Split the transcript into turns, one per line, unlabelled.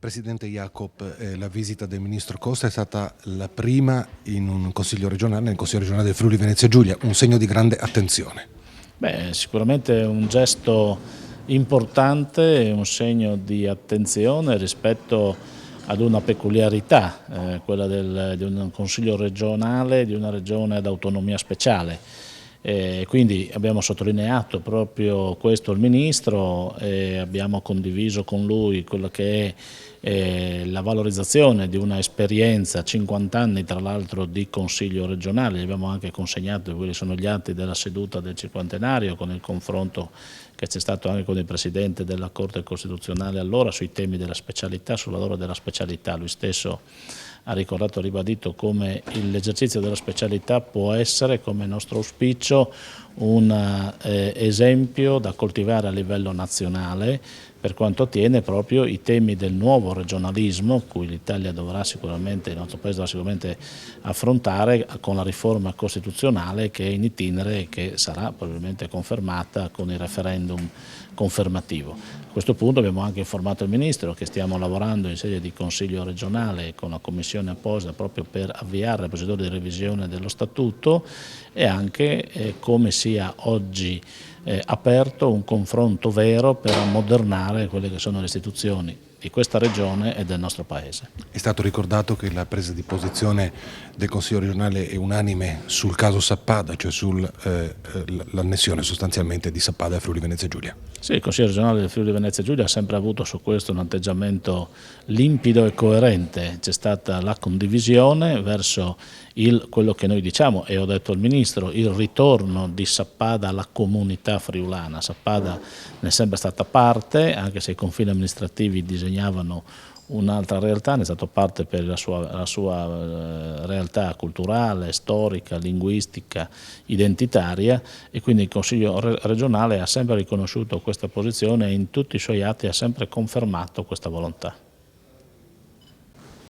Presidente Jacob, la visita del Ministro Costa è stata la prima in un Consiglio regionale, nel Consiglio regionale del Friuli Venezia Giulia, un segno di grande attenzione.
Sicuramente un gesto importante, un segno di attenzione rispetto ad una peculiarità, quella di un Consiglio regionale di una regione ad autonomia speciale. Quindi abbiamo sottolineato proprio questo al Ministro e abbiamo condiviso con lui quello che è la valorizzazione di una esperienza, 50 anni tra l'altro di Consiglio regionale. Gli abbiamo anche consegnato quelli sono gli atti della seduta del cinquantenario con il confronto che c'è stato anche con il Presidente della Corte Costituzionale allora sui temi della specialità, sul lavoro della specialità. Lui stesso ha ricordato e ribadito come l'esercizio della specialità può essere, come nostro auspicio, un esempio da coltivare a livello nazionale per quanto attiene proprio i temi del nuovo regionalismo, cui l'Italia dovrà sicuramente, il nostro Paese dovrà sicuramente affrontare con la riforma costituzionale che è in itinere e che sarà probabilmente confermata con il referendum confermativo. A questo punto abbiamo anche informato il Ministro che stiamo lavorando in sede di Consiglio regionale con la Commissione apposita proprio per avviare la procedura di revisione dello Statuto e anche come sia oggi aperto un confronto vero per ammodernare quelle che sono le istituzioni di questa regione e del nostro Paese.
È stato ricordato che la presa di posizione del Consiglio regionale è unanime sul caso Sappada, cioè sull'annessione sostanzialmente di Sappada a Friuli Venezia Giulia.
Sì, il Consiglio regionale del Friuli Venezia Giulia ha sempre avuto su questo un atteggiamento limpido e coerente. C'è stata la condivisione verso quello che noi diciamo, e ho detto al Ministro, il ritorno di Sappada alla comunità friulana. Sappada ne è sempre stata parte, anche se i confini amministrativi disegnavano un'altra realtà, ne è stato parte per la sua realtà culturale, storica, linguistica, identitaria, e quindi il Consiglio regionale ha sempre riconosciuto questa posizione e in tutti i suoi atti ha sempre confermato questa volontà.